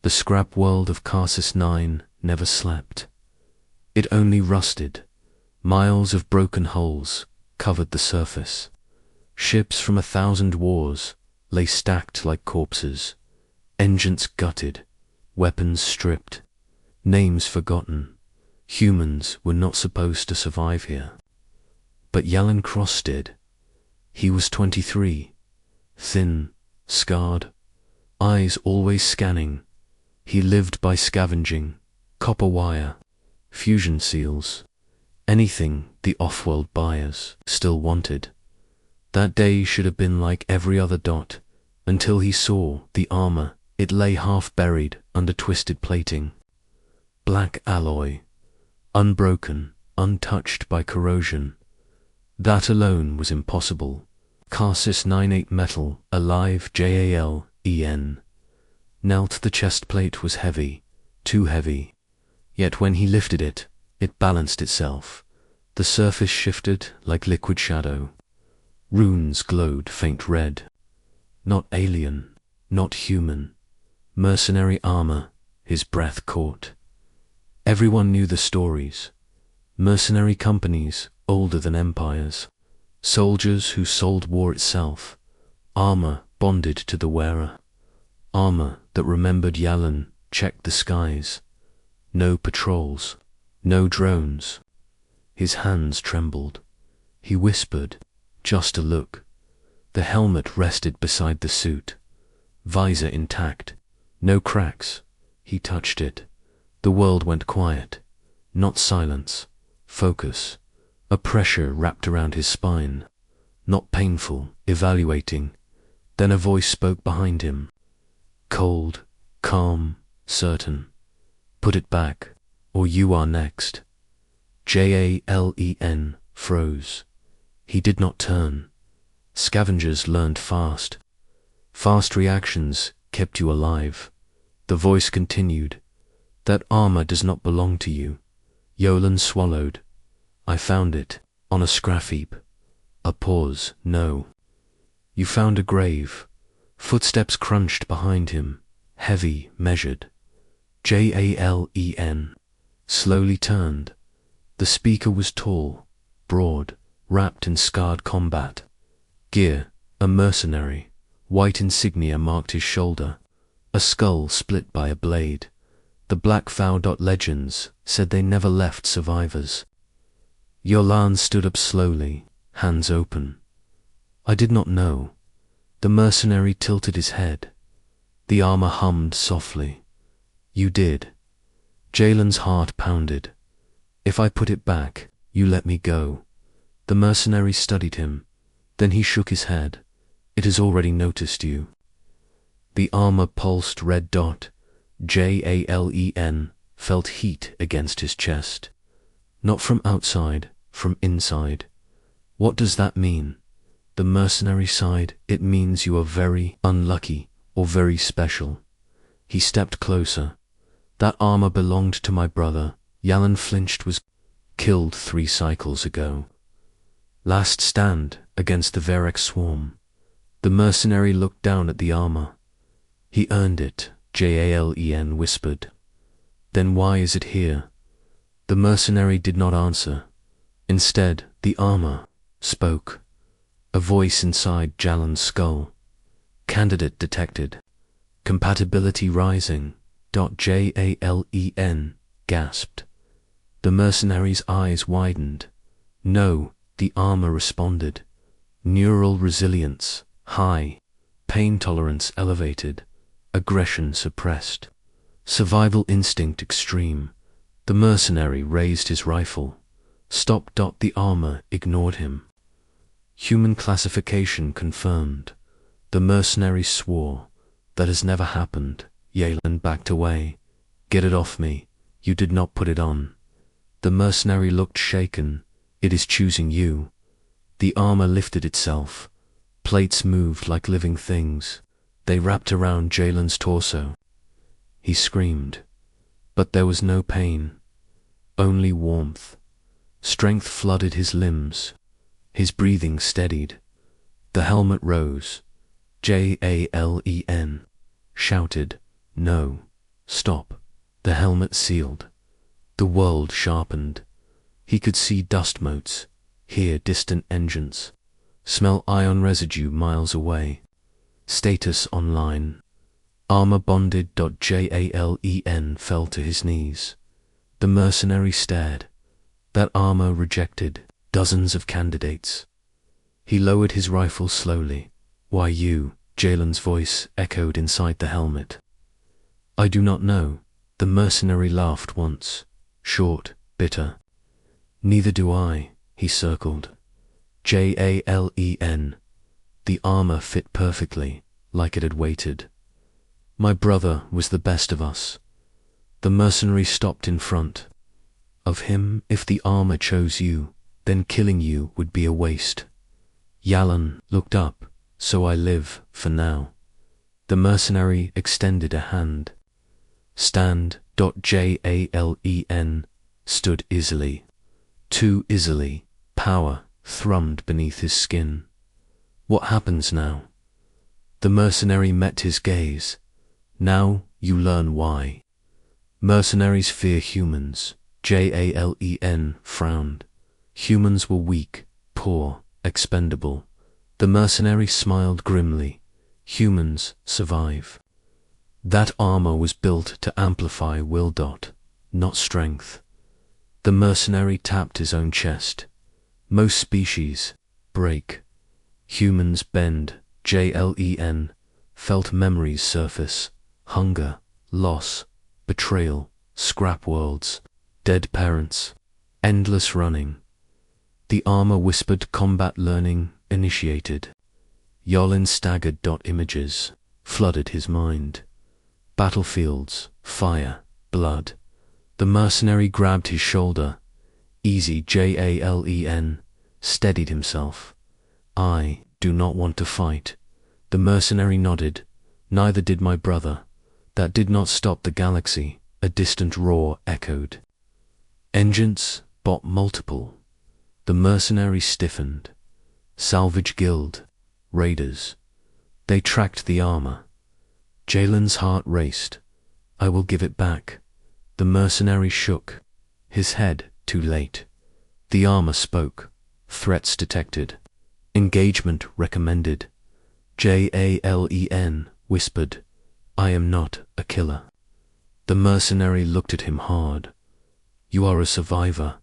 The scrap world of Carsus 9 never slept. It only rusted. Miles of broken hulls covered the surface. Ships from 1,000 wars lay stacked like corpses. Engines gutted, weapons stripped, names forgotten. Humans were not supposed to survive here. But Yalan Cross did. He was 23, thin, scarred, eyes always scanning. He lived by scavenging, copper wire, fusion seals, anything the off-world buyers still wanted. That day should have been like every other dot, until he saw the armor. It lay half buried under twisted plating. Black alloy, unbroken, untouched by corrosion. That alone was impossible. Carsus 98 metal, alive JALEN. Knelt the chest plate was heavy, too heavy. Yet when he lifted it, it balanced itself. The surface shifted like liquid shadow. Runes glowed faint red. Not alien, not human. Mercenary armor, his breath caught. Everyone knew the stories. Mercenary companies, older than empires. Soldiers who sold war itself. Armor bonded to the wearer. Armor that remembered Yalan, checked the skies. No patrols, no drones. His hands trembled. He whispered, just a look. The helmet rested beside the suit. Visor intact. No cracks. He touched it. The world went quiet. Not silence. Focus. A pressure wrapped around his spine. Not painful, evaluating. Then a voice spoke behind him. Cold, calm, certain. Put it back, or you are next. JALEN froze. He did not turn. Scavengers learned fast. Fast reactions kept you alive. The voice continued. That armor does not belong to you. Yalan swallowed. I found it, on a scrapheap. A pause, no. You found a grave. Footsteps crunched behind him, heavy, measured. JALEN. Slowly turned. The speaker was tall, broad, wrapped in scarred combat. Gear, a mercenary. White insignia marked his shoulder. A skull split by a blade. The black vow. Legends said they never left survivors. Yalan stood up slowly, hands open. I did not know. The mercenary tilted his head. The armor hummed softly. You did. Jalen's heart pounded. If I put it back, you let me go. The mercenary studied him. Then he shook his head. It has already noticed you. The armor pulsed red dot. JALEN felt heat against his chest. Not from outside, from inside. What does that mean? The mercenary sighed. It means you are very unlucky or very special. He stepped closer. That armor belonged to my brother. Yalan flinched. Was killed 3 cycles ago. Last stand against the Verex swarm. The mercenary looked down at the armor. He earned it, JALEN whispered. Then why is it here? The mercenary did not answer. Instead, the armor spoke. A voice inside Jalan's skull. Candidate detected. Compatibility rising. JALEN gasped. The mercenary's eyes widened. No, the armor responded. Neural resilience, high. Pain tolerance elevated. Aggression suppressed. Survival instinct extreme. The mercenary raised his rifle. Stop. The armor ignored him. Human classification confirmed. The mercenary swore. That has never happened. Yalan backed away. Get it off me. You did not put it on. The mercenary looked shaken. It is choosing you. The armor lifted itself. Plates moved like living things. They wrapped around Jalen's torso. He screamed. But there was no pain. Only warmth. Strength flooded his limbs. His breathing steadied. The helmet rose. JALEN shouted, no. Stop. The helmet sealed. The world sharpened. He could see dust motes, hear distant engines, smell ion residue miles away. Status online. Armor bonded. Jalen fell to his knees. The mercenary stared. That armor rejected dozens of candidates. He lowered his rifle slowly. Why you? Jalen's voice echoed inside the helmet. I do not know. The mercenary laughed once, short, bitter. Neither do I, he circled. Jalen. The armor fit perfectly, like it had waited. My brother was the best of us. The mercenary stopped in front of him. If the armor chose you, then killing you would be a waste. Yalan looked up. So I live, for now. The mercenary extended a hand. Stand. Jalen stood easily. Too easily. Power thrummed beneath his skin. What happens now? The mercenary met his gaze. Now you learn why. Mercenaries fear humans. Jalen frowned. Humans were weak, poor, expendable. The mercenary smiled grimly. Humans survive. That armor was built to amplify will. Not strength. The mercenary tapped his own chest. Most species break. Humans bend. Jalen felt memories surface. Hunger, loss, betrayal, scrap worlds, dead parents, endless running. The armor whispered combat learning initiated. Yolin staggered. Images flooded his mind. Battlefields, fire, blood. The mercenary grabbed his shoulder. Easy. Jalen steadied himself. I do not want to fight. The mercenary nodded. Neither did my brother. That did not stop the galaxy. A distant roar echoed. Engines, bot multiple. The mercenary stiffened. Salvage guild, raiders. They tracked the armor. Jalen's heart raced. I will give it back. The mercenary shook. His head, too late. The armor spoke. Threats detected. Engagement recommended. Jalen whispered, I am not a killer. The mercenary looked at him hard. You are a survivor.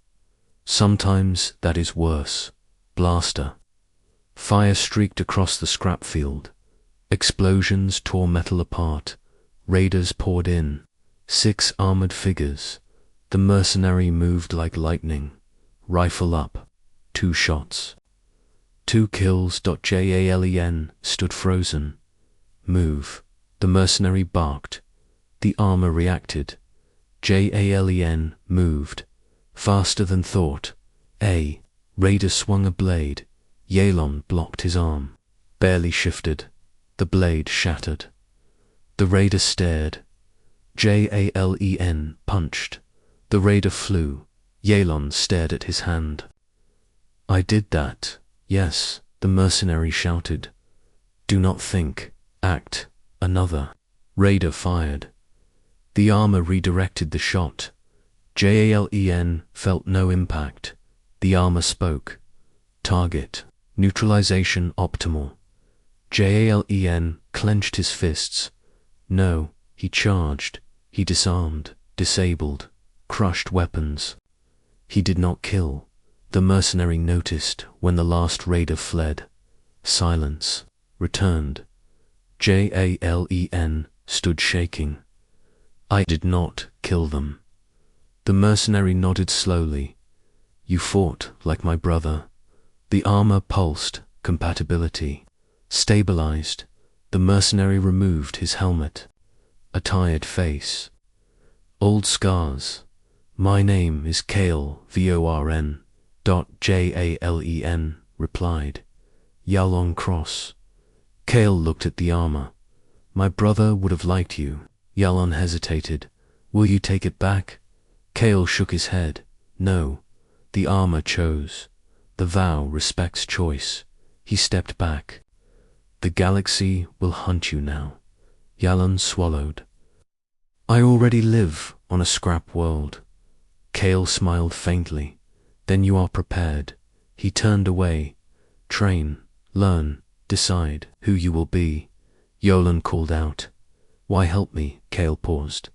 Sometimes that is worse. Blaster. Fire streaked across the scrap field. Explosions tore metal apart. Raiders poured in. 6 armored figures. The mercenary moved like lightning. Rifle up. 2 shots. 2 kills. Jalen stood frozen. Move. The mercenary barked. The armor reacted. Jalen moved. Faster than thought. A raider swung a blade. Yalon blocked his arm. Barely shifted. The blade shattered. The raider stared. Jalen punched. The raider flew. Yalon stared at his hand. I did that. Yes, the mercenary shouted. Do not think. Act. Another. Raider fired. The armor redirected the shot. Jalen felt no impact. The armor spoke. Target. Neutralization optimal. Jalen clenched his fists. No, he charged. He disarmed, disabled, crushed weapons. He did not kill. The mercenary noticed when the last raider fled. Silence. Returned. Jalen stood shaking. I did not kill them. The mercenary nodded slowly. You fought like my brother. The armor pulsed. Compatibility. Stabilized. The mercenary removed his helmet. A tired face. Old scars. My name is Kale Vorn. Jalen replied. Yalon Cross. Kale looked at the armor. My brother would have liked you. Yalon hesitated. Will you take it back? Kale shook his head. No. The armor chose. The vow respects choice. He stepped back. The galaxy will hunt you now. Yalon swallowed. I already live on a scrap world. Kale smiled faintly. Then you are prepared. He turned away. Train, learn, decide who you will be. Yolan called out. Why help me? Kale paused.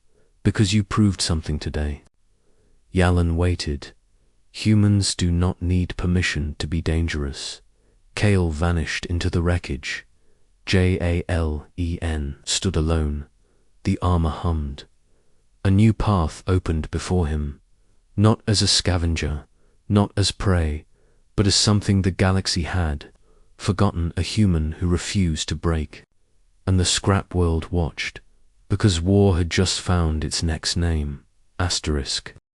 Because you proved something today. Yalan waited. Humans do not need permission to be dangerous. Kale vanished into the wreckage. Jalen stood alone. The armor hummed. A new path opened before him, not as a scavenger, not as prey, but as something the galaxy had forgotten, a human who refused to break. And the scrap world watched, because war had just found its next name, asterisk.